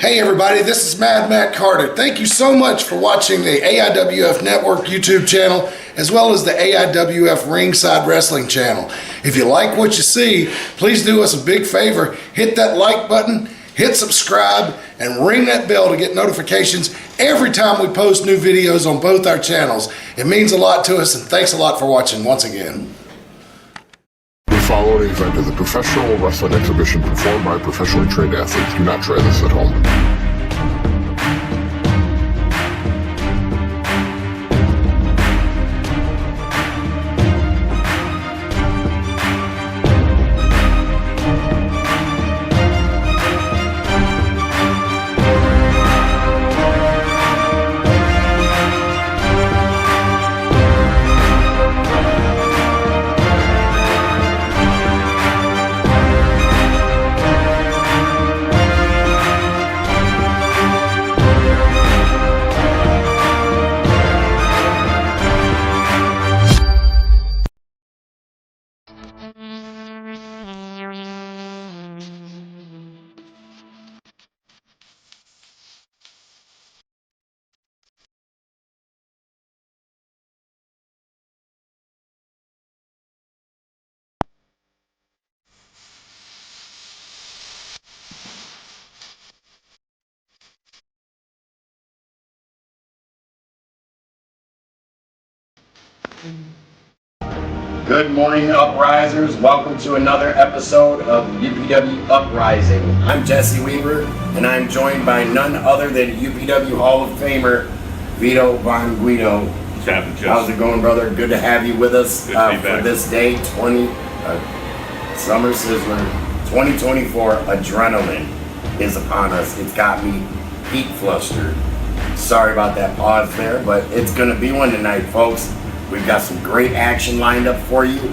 Hey everybody, this is Mad Matt Carter. Thank you so much for watching the AIWF Network YouTube channel as well as the AIWF Ringside Wrestling channel. If you like what you see, please do us a big favor. Hit that like button, hit subscribe, and ring that bell to get notifications every time we post new videos on both our channels. It means a lot to us, and thanks a lot for watching once again. The following event is a professional wrestling exhibition performed by professionally trained athletes. Do not try this at home. Good morning, Uprisers. Welcome to another episode of UPW Uprising. I'm Jesse Weaver, and I'm joined by none other than UPW Hall of Famer Vito Von Guido. What's happening, Jesse? How's it going, brother? Good to have you with us Good to be for back. this day, Summer Sizzler 2024. Adrenaline is upon us. It's got me heat flustered. Sorry about that pause there, but it's going to be one tonight, folks. We've got some great action lined up for you,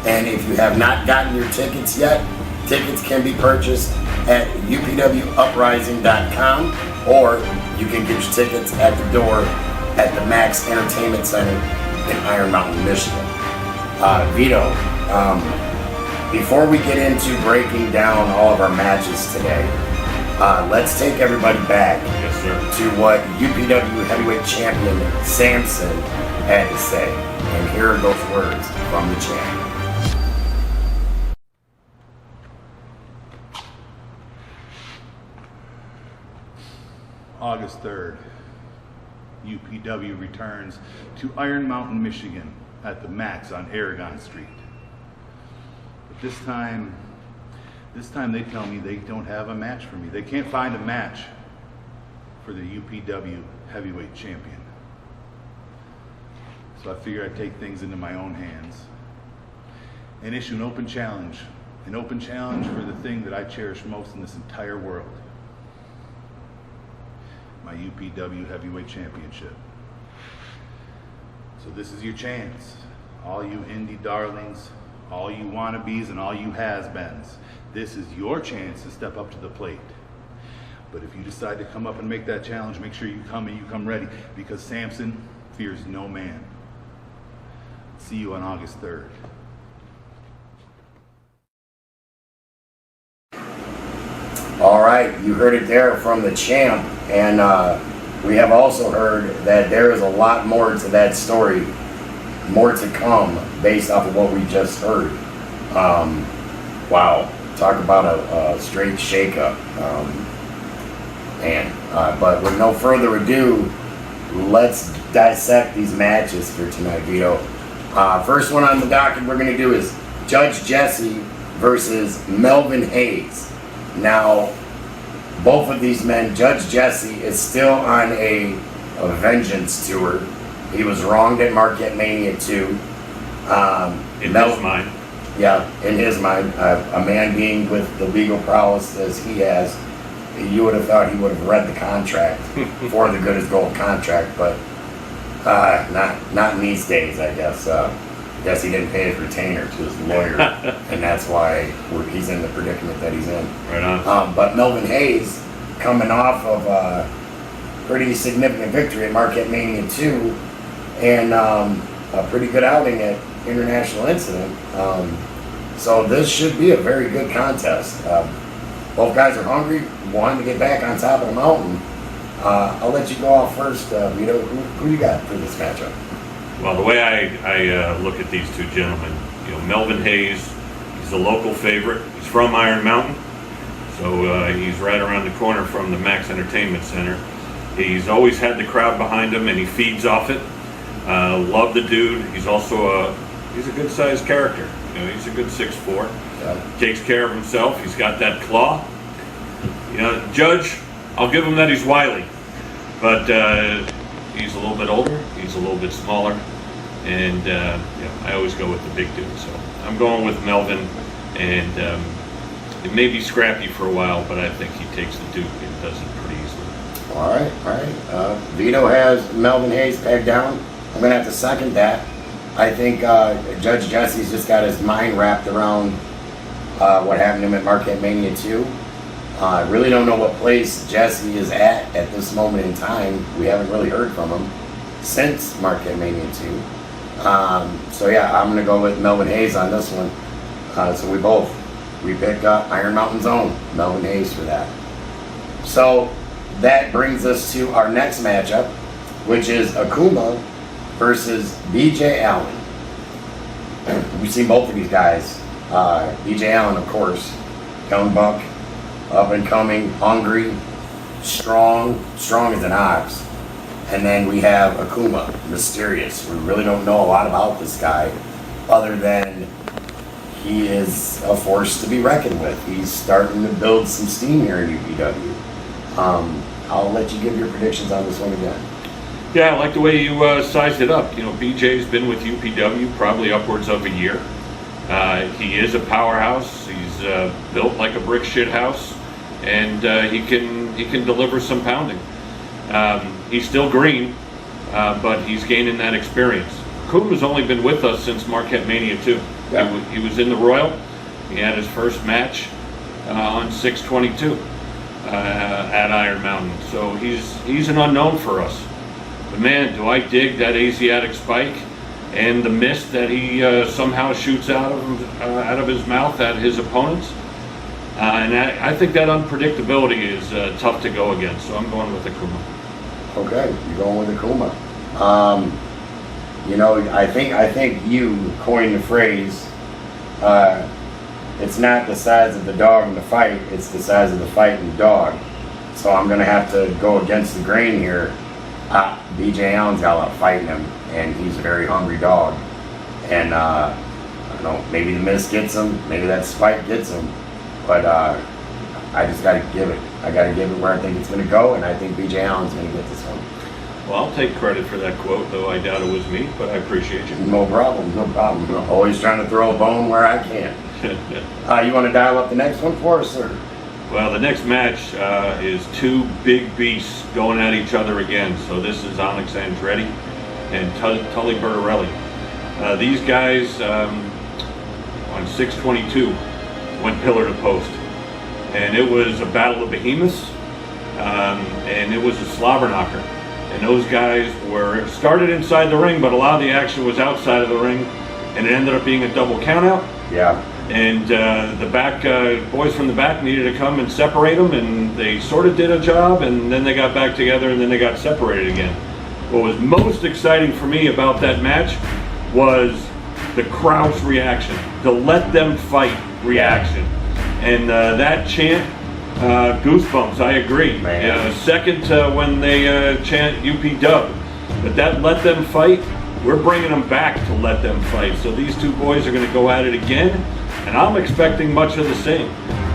and if you have not gotten your tickets yet, tickets can be purchased at upwuprising.com, or you can get your tickets at the door at the Max Entertainment Center in Iron Mountain, Michigan. Vito, before we get into breaking down all of our matches today, let's take everybody back to what UPW Heavyweight Champion Samson had to say, and here are those words from the champion. August 3rd, UPW returns to Iron Mountain, Michigan at the Max on Aragon Street. But this time they tell me they don't have a match for me. They can't find a match for the UPW Heavyweight Champion. So I figure I'd take things into my own hands and issue an open challenge for the thing that I cherish most in this entire world, my UPW Heavyweight Championship. So this is your chance, all you indie darlings, all you wannabes, and all you has-beens. This is your chance to step up to the plate. But if you decide to come up and make that challenge, make sure you come and you come ready, because Samson fears no man. See you on August 3rd. All right, you heard it there from the champ, and we have also heard that there is a lot more to that story, more to come based off of what we just heard. Wow, talk about a straight shakeup, man. But with no further ado, let's dissect these matches for tonight, Vito. First one on the docket we're going to do is Judge Jesse versus Melvin Hayes. Now, both of these men, Judge Jesse is still on a vengeance tour. He was wronged at Marquette Mania 2. In his mind. Yeah, in his mind. A man being with the legal prowess as he has, you would have thought he would have read the contract for the good as gold contract, but not in these days, I guess. I guess he didn't pay his retainer to his lawyer, and that's why he's in the predicament that he's in. Right on. But Melvin Hayes, coming off of a pretty significant victory at Marquette Mania 2, and a pretty good outing at International Incident. So this should be a very good contest. Both guys are hungry, wanting to get back on top of the mountain. I'll let you go off first, Vito. Who you got for this matchup? Well, the way I look at these two gentlemen, Melvin Hayes, he's a local favorite. He's from Iron Mountain, so he's right around the corner from the Max Entertainment Center. He's always had the crowd behind him, and he feeds off it. Love the dude. He's also he's a good-sized character. He's a good 6'4". Yeah. Takes care of himself. He's got that claw. Judge, I'll give him that he's wily, but he's a little bit older. He's a little bit smaller, and I always go with the big dude. So I'm going with Melvin, and it may be scrappy for a while, but I think he takes the Duke and does it pretty easily. All right. Vito has Melvin Hayes pegged down. I'm going to have to second that. I think Judge Jesse's just got his mind wrapped around what happened to him at Marquette Mania 2. I really don't know what place Jesse is at this moment in time. We haven't really heard from him since Marquette Mania 2. So yeah, I'm going to go with Melvin Hayes on this one. So we pick Iron Mountain's own Melvin Hayes for that. So that brings us to our next matchup, which is Akuma versus BJ Allen. We've seen both of these guys. BJ Allen, of course, young buck, up and coming, hungry, strong as an ox. And then we have Akuma, mysterious. We really don't know a lot about this guy other than he is a force to be reckoned with. He's starting to build some steam here in UPW. I'll let you give your predictions on this one again. Yeah, I like the way you sized it up. BJ's been with UPW probably upwards of a year. He is a powerhouse. He's built like a brick shit house, and he can deliver some pounding. He's still green, but he's gaining that experience. Kuma's only been with us since Marquette Mania 2. Yeah. He was in the Royal. He had his first match on 6/22 at Iron Mountain. So he's an unknown for us. But man, do I dig that Asiatic spike and the mist that he somehow shoots out of his mouth at his opponents. And I think that unpredictability is tough to go against. So I'm going with Akuma. Okay, you're going with Akuma. I think you coined the phrase, it's not the size of the dog in the fight, it's the size of the fight in the dog. So I'm going to have to go against the grain here. BJ Allen's got a lot of fight in him, and he's a very hungry dog. And I don't know, maybe the mist gets him, maybe that spike gets him, but I just got to give it. I got to give it where I think it's going to go, and I think BJ Allen's going to get this one. Well, I'll take credit for that quote, though I doubt it was me, but I appreciate you. No problem. I'm always trying to throw a bone where I can. You want to dial up the next one for us, sir? Well, the next match is two big beasts going at each other again. So this is Onyx Andretti and Tully Bertarelli. These guys on 6/22 went pillar to post. And it was a battle of behemoths, and it was a slobber knocker. And those guys were started inside the ring, but a lot of the action was outside of the ring, and it ended up being a double countout. Yeah. And the back boys from the back needed to come and separate them, and they sort of did a job, and then they got back together, and then they got separated again. What was most exciting for me about that match was the crowd's reaction, the let them fight reaction. And that chant, goosebumps, I agree. Second when they chant UPW. But that let them fight, we're bringing them back to let them fight. So these two boys are going to go at it again, and I'm expecting much of the same.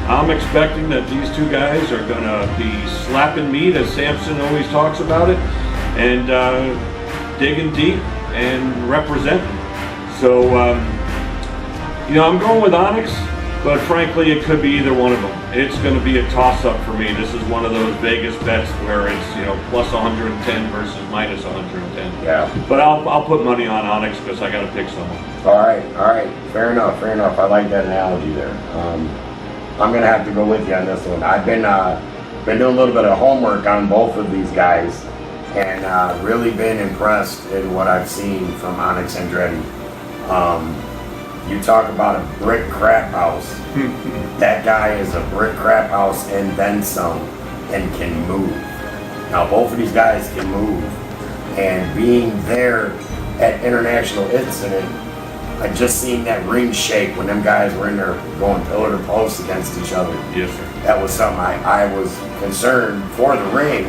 I'm expecting that these two guys are going to be slapping meat, as Samson always talks about it, and digging deep and representing. So, I'm going with Onyx. But frankly, it could be either one of them. It's going to be a toss-up for me. This is one of those Vegas bets where it's plus 110 versus minus 110. Yeah. But I'll put money on Onyx because I got to pick someone. All right. Fair enough. I like that analogy there. I'm going to have to go with you on this one. I've been doing a little bit of homework on both of these guys, and really been impressed in what I've seen from Onyx Andretti. You talk about a brick crap house. That guy is a brick crap house and then some, and can move. Now both of these guys can move, and being there at International Incident, I just seen that ring shake when them guys were in there going pillar to post against each other. Yes, sir. That was something I was concerned for the ring.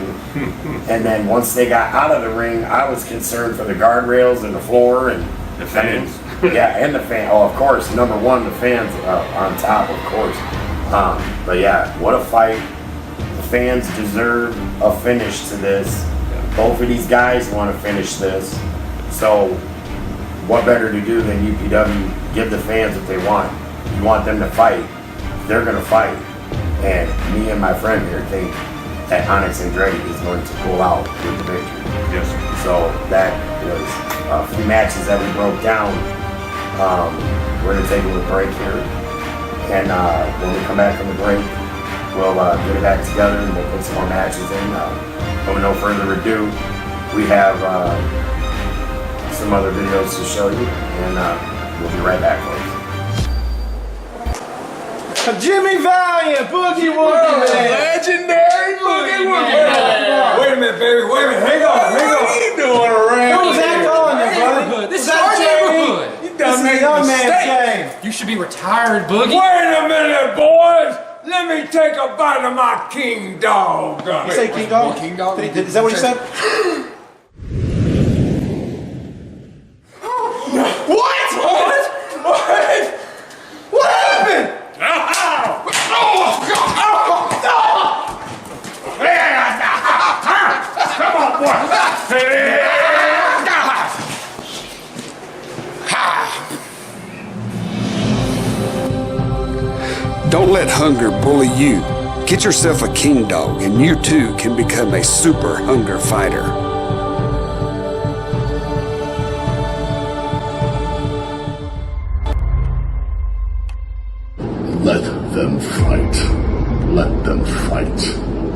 And then once they got out of the ring, I was concerned for the guardrails and the floor and The fans. yeah, and the fan. Oh, of course, number one, the fans on top, of course. But yeah, what a fight. The fans deserve a finish to this. Both of these guys want to finish this. So what better to do than UPW give the fans what they want? You want them to fight, they're going to fight. And me and my friend here think that Onyx Andretti is going to pull out with the victory. Yes, sir. So that was a few matches that we broke down. We're going to take a little break here. And when we come back from the break, we'll get it back together and we'll put some more matches in. But with no further ado, we have some other videos to show you, and we'll be right back, folks. Jimmy Valiant, Boogie Woogie Man. Legendary Boogie Woogie. Wait a minute, baby. Wait a minute. Hang on. What are you doing around What was that here? calling you, buddy? This is our neighborhood. You This done is made a young a man's mistake. game. You should be retired, Boogie. Wait a minute, boys. Let me take a bite of my king dog. You say King Dog? King Dog? Is that what he said? What? What happened? Come on, boy. Don't let hunger bully you. Get yourself a king dog and you too can become a super hunger fighter. Let them fight. Let them fight.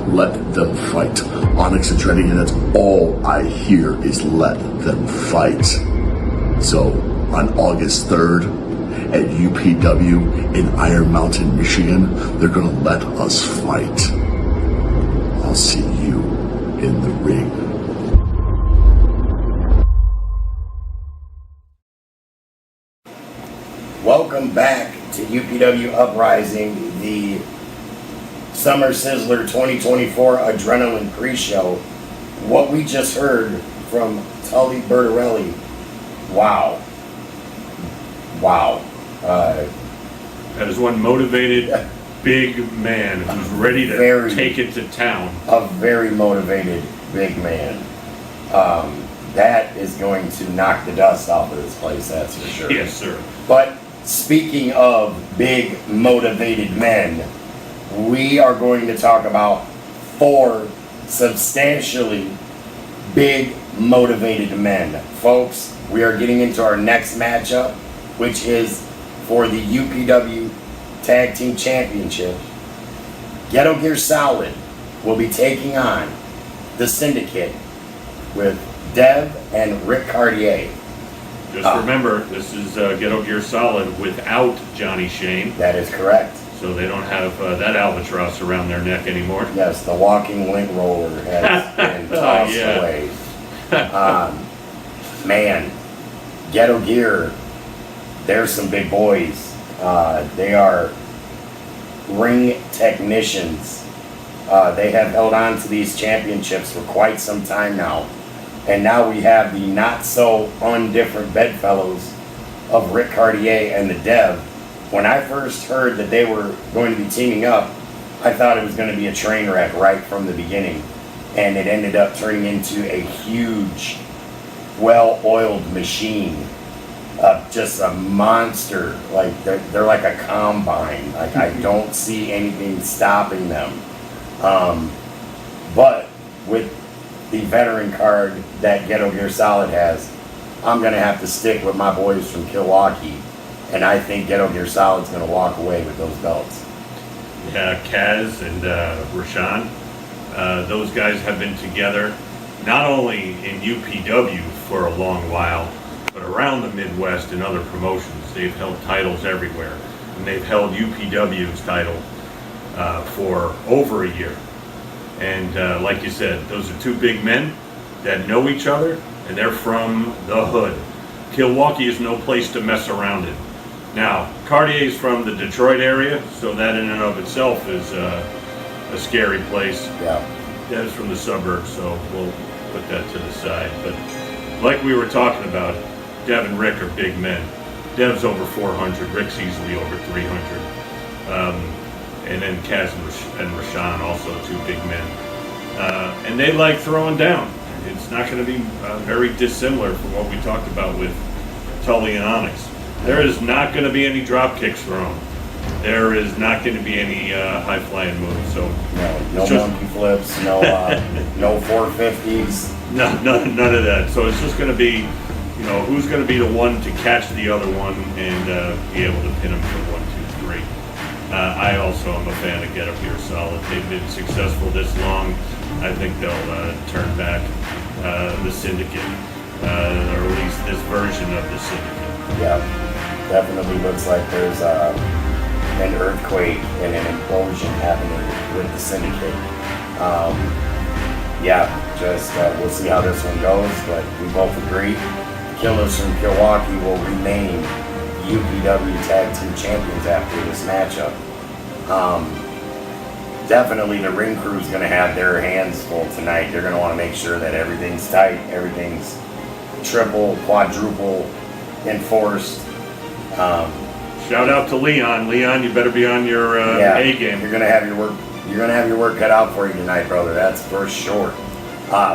Let them fight. Onyx and Andretti, and that's all I hear is let them fight. So, on August 3rd, at UPW in Iron Mountain, Michigan, they're gonna let us fight. I'll see you in the ring. Welcome back to UPW Uprising, the Summer Sizzler 2024 Adrenaline Pre-Show. What we just heard from Tully Bertarelli, wow. Wow. That is one motivated big man who's ready to take it to town. A very motivated big man. That is going to knock the dust off of this place, that's for sure. Yes, sir. But speaking of big motivated men, we are going to talk about 4 substantially big motivated men. Folks, we are getting into our next matchup, which is for the UPW Tag Team Championship. Ghetto Gear Solid will be taking on the Syndicate with Dev and Rick Cartier. Just remember, this is Ghetto Gear Solid without Johnny Shane. That is correct. So they don't have that albatross around their neck anymore. Yes, the walking link roller has been tossed away. Man, Ghetto Gear, there's some big boys. They are ring technicians. They have held on to these championships for quite some time now. And now we have the not so undifferent bedfellows of Rick Cartier and the Dev. When I first heard that they were going to be teaming up, I thought it was going to be a train wreck right from the beginning. And it ended up turning into a huge, well-oiled machine. Just a monster. Like they're like a combine. Like I don't see anything stopping them. But with the veteran card that Ghetto Gear Solid has, I'm gonna have to stick with my boys from Milwaukee, and I think Ghetto Gear Solid's gonna walk away with those belts. Yeah, Kaz and Rashawn, those guys have been together not only in UPW for a long while, but around the Midwest in other promotions. They've held titles everywhere, and they've held UPW's title for over a year. And like you said, those are two big men that know each other, and they're from the hood. Milwaukee is no place to mess around in. Now, Cartier's from the Detroit area, so that in and of itself is a scary place. Yeah. That is from the suburbs, so we'll put that to the side. But like we were talking about, Dev and Rick are big men. Dev's over 400, Rick's easily over 300. And then Kaz and Rashawn, also two big men. And they like throwing down. It's not going to be very dissimilar from what we talked about with Tully and Onyx. There is not going to be any drop kicks thrown. There is not going to be any high-flying moves. So no monkey flips, no 450s. None of that. So it's just going to be, who's going to be the one to catch the other one and be able to pin him for 1, 2, 3. I also am a fan of Get Up Here Solid. They've been successful this long. I think they'll turn back the Syndicate, or at least this version of the Syndicate. Yeah, definitely looks like there's an earthquake and an implosion happening with the Syndicate. We'll see how this one goes, but we both agree the Killers from Milwaukee will remain UPW Tag Team Champions after this matchup. Definitely the ring crew's going to have their hands full tonight. They're going to want to make sure that everything's tight, everything's triple, quadruple enforced. Shout out to Leon. Leon, you better be on your A game. You're gonna have your work. You're gonna have your work cut out for you tonight, brother. That's for sure.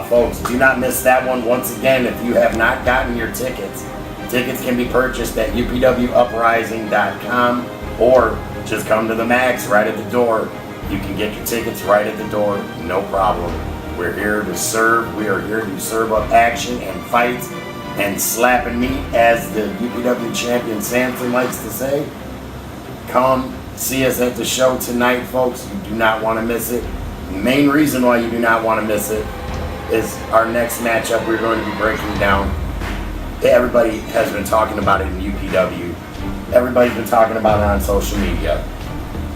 Folks, do not miss that one. Once again, if you have not gotten your tickets can be purchased at upwrising.com or just come to the Max right at the door. You can get your tickets right at the door, no problem. We're here to serve. We are here to serve up action and fights and slapping meat, as the UPW champion Samson likes to say. Come see us at the show tonight, folks. You do not want to miss it. The main reason why you do not want to miss it is our next matchup we're going to be breaking down. Everybody has been talking about it in UPW. Everybody's been talking about it on social media.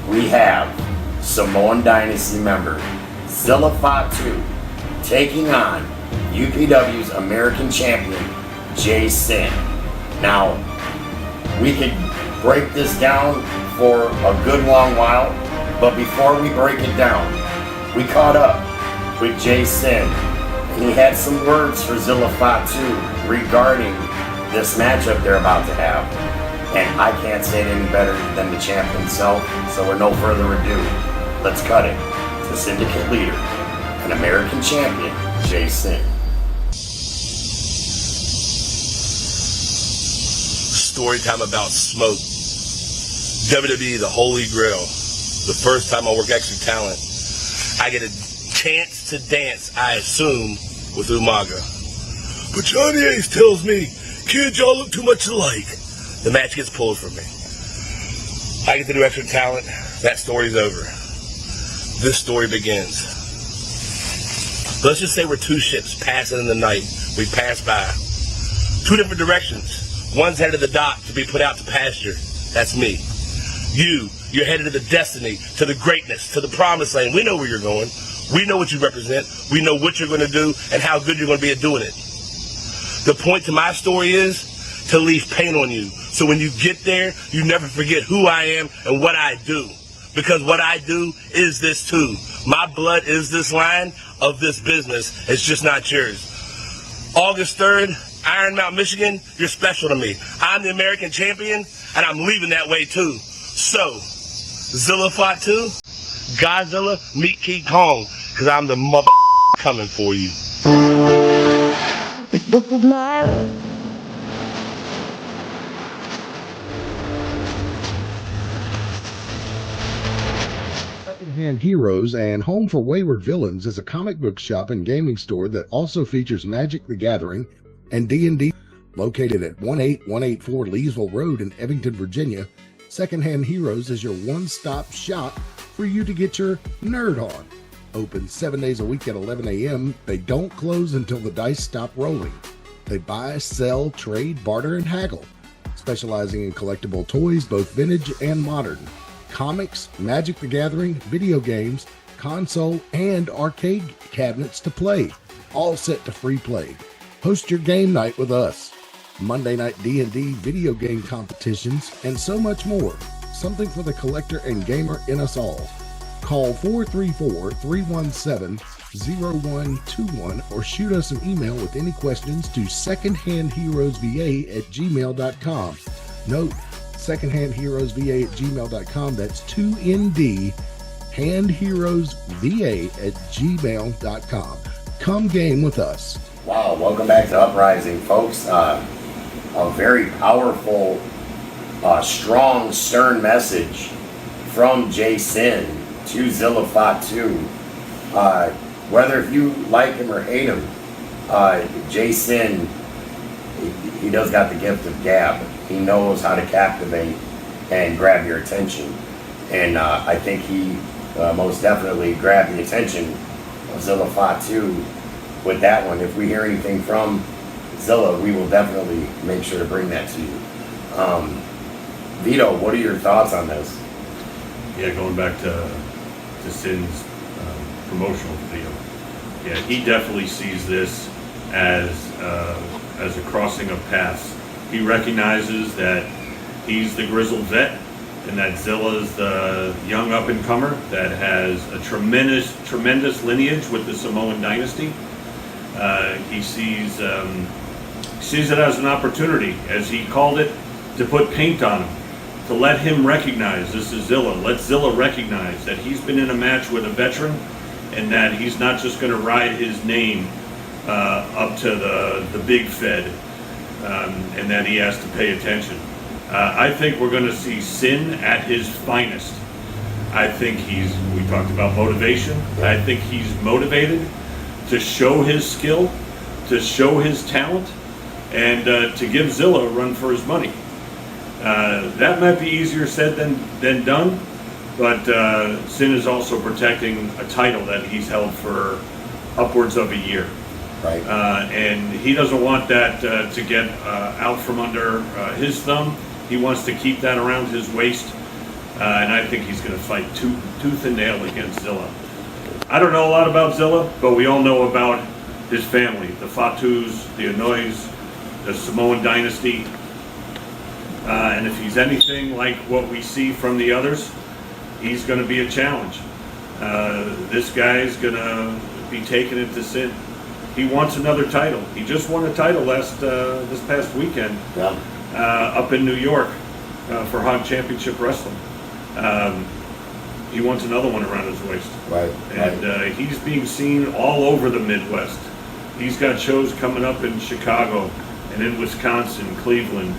We have Samoan Dynasty member Zilla Fatu taking on UPW's American champion Jay Sin. Now, we could break this down for a good long while, but before we break it down, we caught up with Jay Sin, and he had some words for Zilla Fatu regarding this matchup they're about to have. And I can't say it any better than the champ himself, so with no further ado, let's cut it to Syndicate leader and American champion, Jay Sin. Story time about smoke. WWE, the Holy Grail. The first time I work extra talent, I get a chance to dance, I assume, with Umaga. But Johnny Ace tells me, kids, y'all look too much alike. The match gets pulled from me. I get to do extra talent. That story's over. This story begins. Let's just say we're two ships passing in the night. We pass by. Two different directions. One's headed to the dock to be put out to pasture. That's me. You're headed to the destiny, to the greatness, to the promised land. We know where you're going. We know what you represent. We know what you're going to do and how good you're going to be at doing it. The point to my story is to leave paint on you. So when you get there, you never forget who I am and what I do. Because what I do is this too. My blood is this line of this business. It's just not yours. August 3rd, Iron Mountain, Michigan, you're special to me. I'm the American champion, and I'm leaving that way too. So, Zilla Fatu, Godzilla, meet King Kong, because I'm the mother coming for you. Secondhand Heroes and Home for Wayward Villains is a comic book shop and gaming store that also features Magic the Gathering and D&D. Located at 18184 Leesville Road in Evington, Virginia, Secondhand Heroes is your one-stop shop for you to get your nerd on. Open 7 days a week at 11 a.m. They don't close until the dice stop rolling. They buy, sell, trade, barter, and haggle, specializing in collectible toys, both vintage and modern, comics, Magic the Gathering, video games, console, and arcade cabinets to play, all set to free play. Host your game night with us, Monday night D&D video game competitions, and so much more. Something for the collector and gamer in us all. Call 434-317-0121 or shoot us an email with any questions to secondhandheroesva@gmail.com. Note, secondhandheroesva@gmail.com. That's 2ND, handheroesva@gmail.com. Come game with us. Wow, welcome back to Uprising, folks. A very powerful, strong, stern message from Jason to Zilla Fatu. Whether if you like him or hate him, Jason, he does got the gift of gab. He knows how to captivate and grab your attention. And I think he most definitely grabbed the attention of Zilla Fatu with that one. If we hear anything from Zilla, we will definitely make sure to bring that to you. Vito, what are your thoughts on this? Yeah, going back to Sin's promotional video. Yeah, he definitely sees this as a crossing of paths. He recognizes that he's the grizzled vet and that Zilla's the young up-and-comer that has a tremendous lineage with the Samoan dynasty. He sees it as an opportunity, as he called it, to put paint on him, to let him recognize this is Zilla. Let Zilla recognize that he's been in a match with a veteran and that he's not just going to ride his name up to the big fed, and that he has to pay attention. I think we're going to see Sin at his finest. I think we talked about motivation. I think he's motivated to show his skill, to show his talent, and to give Zilla a run for his money. That might be easier said than done, but Sin is also protecting a title that he's held for upwards of a year. Right. And he doesn't want that to get out from under his thumb. He wants to keep that around his waist, and I think he's going to fight tooth and nail against Zilla. I don't know a lot about Zilla, but we all know about his family, the Fatus, the Anois, the Samoan dynasty. And if he's anything like what we see from the others, he's going to be a challenge. This guy's going to be taking it to Sin. He wants another title. He just won a title this past weekend up in New York for Hog Championship Wrestling. He wants another one around his waist. Right. And he's being seen all over the Midwest. He's got shows coming up in Chicago and in Wisconsin, Cleveland,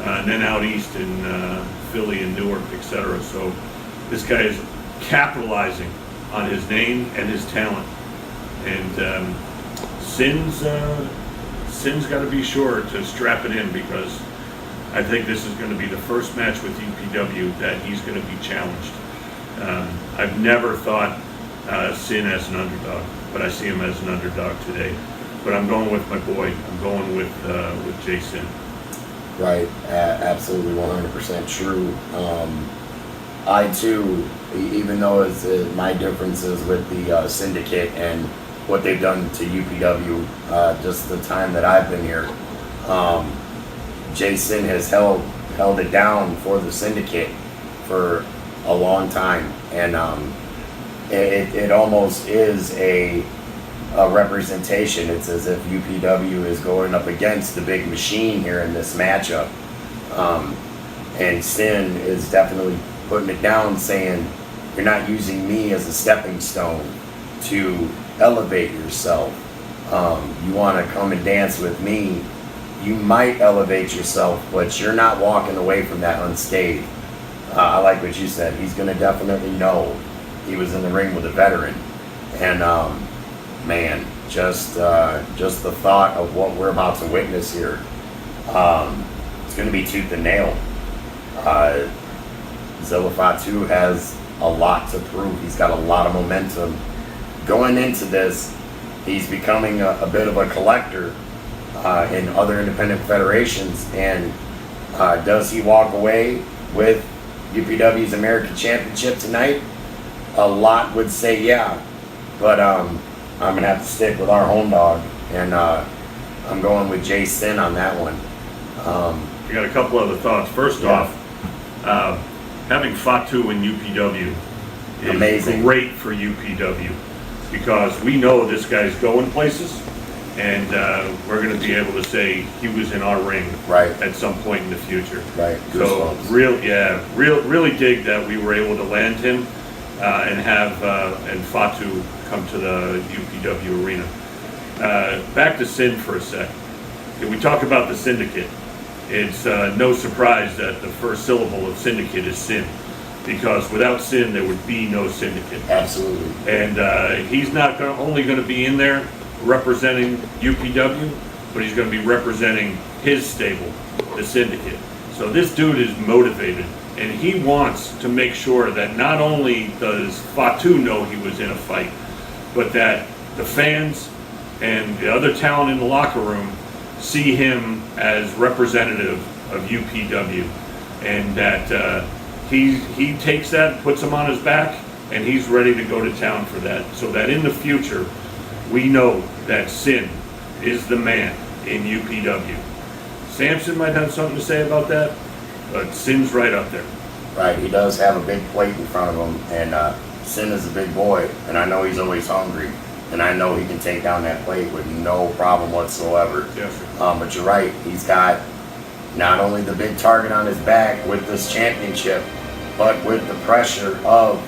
and then out east in Philly and Newark, etc. So this guy is capitalizing on his name and his talent. And Sin's got to be sure to strap it in, because I think this is going to be the first match with UPW that he's going to be challenged. I've never thought Sin as an underdog, but I see him as an underdog today. But I'm going with my boy. I'm going with Jason. Right, absolutely 100% true. I too, even though it's my differences with the syndicate and what they've done to UPW, just the time that I've been here, Jason has held it down for the syndicate for a long time, and it almost is a representation. It's as if UPW is going up against the big machine here in this matchup, and Sin is definitely putting it down, saying you're not using me as a stepping stone to elevate yourself. You want to come and dance with me, you might elevate yourself, but you're not walking away from that unscathed. I like what you said. He's going to definitely know he was in the ring with a veteran, and man, just the thought of what we're about to witness here, it's going to be tooth and nail. Zilla Fatu has a lot to prove. He's got a lot of momentum going into this. He's becoming a bit of a collector, in other independent federations. And does he walk away with UPW's American Championship tonight? A lot would say yeah, but I'm gonna have to stick with our home dog, and I'm going with Jason on that one. I got a couple other thoughts. First off, having Fatu in UPW is amazing. Great for UPW, because we know this guy's going places, and we're going to be able to say he was in our ring at some point in the future. Right. So really dig that we were able to land him and have and Fatu come to the UPW arena. Back to Sin for a sec. If we talk about the syndicate, it's no surprise that the first syllable of syndicate is Sin, because without Sin there would be no syndicate. Absolutely. And he's not only going to be in there representing UPW, but he's going to be representing his stable, the syndicate. So this dude is motivated, and he wants to make sure that not only does Fatu know he was in a fight, but that the fans and the other talent in the locker room see him as representative of UPW, and that he takes that, puts him on his back, and he's ready to go to town for that, so that in the future we know that Sin is the man in UPW. Samson might have something to say about that, but Sin's right up there. Right, he does have a big plate in front of him, and Sin is a big boy, and I know he's always hungry, and I know he can take down that plate with no problem whatsoever. Yes, sir. But you're right, he's got not only the big target on his back with this championship, but with the pressure of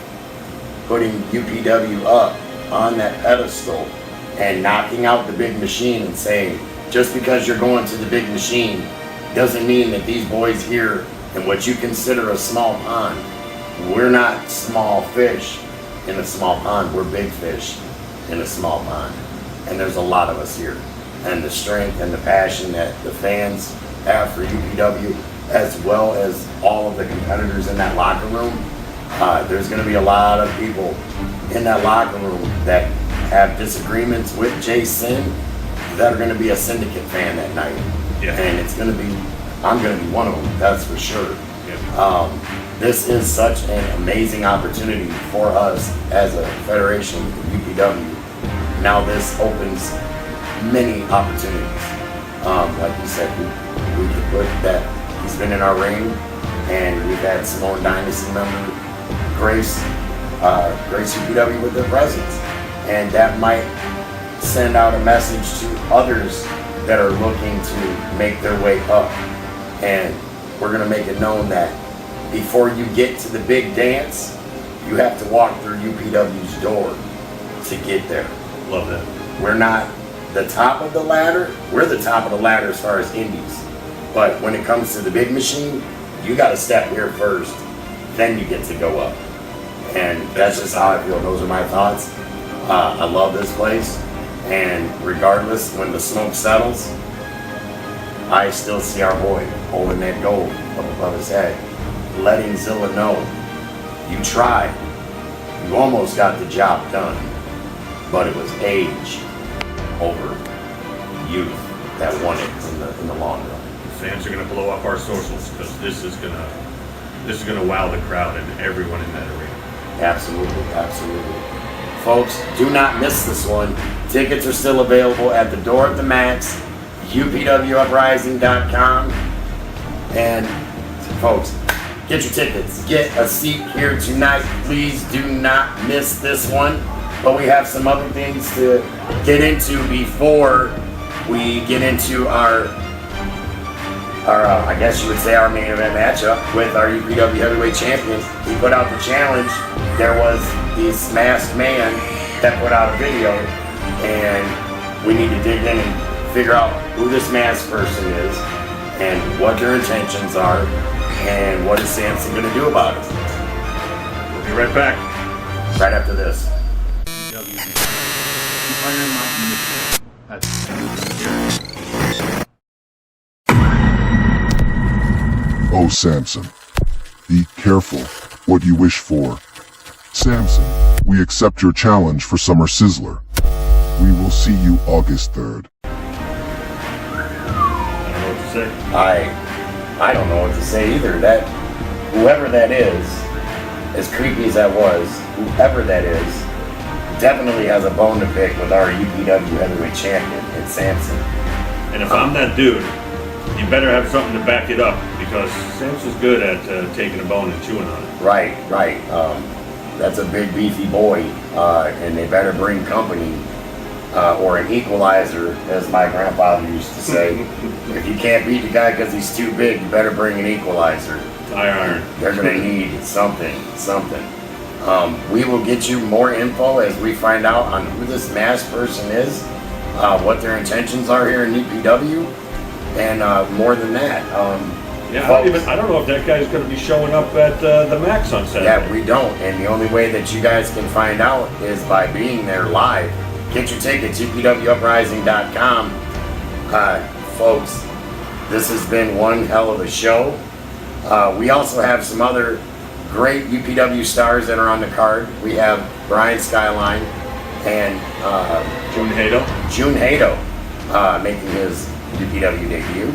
putting UPW up on that pedestal and knocking out the big machine and saying, just because you're going to the big machine doesn't mean that these boys here in what you consider a small pond, we're not small fish in a small pond, we're big fish in a small pond. And there's a lot of us here. And the strength and the passion that the fans have for UPW, as well as all of the competitors in that locker room, there's going to be a lot of people in that locker room that have disagreements with Jason that are going to be a syndicate fan that night. Yeah. And it's going to be, I'm going to be one of them, that's for sure. Yeah. This is such an amazing opportunity for us as a federation, UPW. Now this opens many opportunities. Like you said, we could put that he's been in our ring, and we've had Simone Dynasty member grace UPW with their presence, and that might send out a message to others that are looking to make their way up. And we're going to make it known that before you get to the big dance, you have to walk through UPW's door to get there. Love that. We're not the top of the ladder. We're the top of the ladder as far as indies. But when it comes to the big machine, you got to step here first, then you get to go up. And that's just how I feel. Those are my thoughts. I love this place. And regardless, when the smoke settles, I still see our boy holding that gold up above his head, letting Zilla know, you tried. You almost got the job done. But it was age over youth that won it in the long run. Fans are going to blow up our socials, because this is going to wow the crowd and everyone in that arena. Absolutely, absolutely. Folks, do not miss this one. Tickets are still available at the door at the Max, UPWUprising.com. And folks, get your tickets. Get a seat here tonight. Please do not miss this one. But we have some other things to get into before we get into our I guess you would say our main event matchup with our UPW heavyweight champion. We put out the challenge. There was this masked man that put out a video, and we need to dig in and figure out who this masked person is and what their intentions are and what is Samson going to do about it. We'll be right back. Right after this. Oh, Samson, be careful what you wish for. Samson, we accept your challenge for Summer Sizzler. We will see you August 3rd. say. I don't know what to say either. That whoever that is, as creepy as that was, whoever that is, definitely has a bone to pick with our UPW heavyweight champion in Samson. And if I'm that dude, you better have something to back it up, because Samson's good at taking a bone and chewing on it. Right. That's a big beefy boy, and they better bring company, or an equalizer, as my grandfather used to say. If you can't beat the guy because he's too big, you better bring an equalizer. Iron. They're gonna need something. We will get you more info as we find out on who this masked person is, what their intentions are here in UPW, and more than that. Yeah, I don't know if that guy's going to be showing up at the Max on Saturday. Yeah, we don't, and the only way that you guys can find out is by being there live. Get your tickets, UPWUprising.com. Folks, this has been one hell of a show. We also have some other great UPW stars that are on the card. We have Brian Skyline and June Hato making his UPW debut.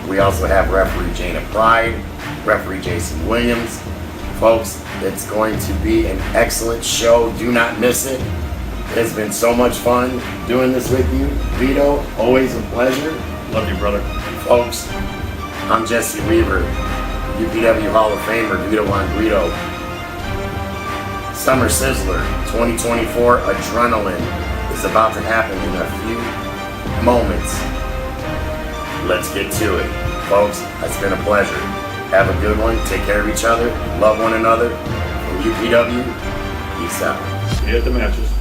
We also have referee Jana Pride, referee Jason Williams. Folks, it's going to be an excellent show. Do not miss it. It's been so much fun doing this with you. Vito, always a pleasure. Love you, brother. Folks, I'm Jesse Weaver, UPW Hall of Famer, Vito Guido. Summer Sizzler 2024 Adrenaline is about to happen in a few moments. Let's get to it. Folks, it's been a pleasure. Have a good one. Take care of each other. Love one another. From UPW, peace out. See you at the matches.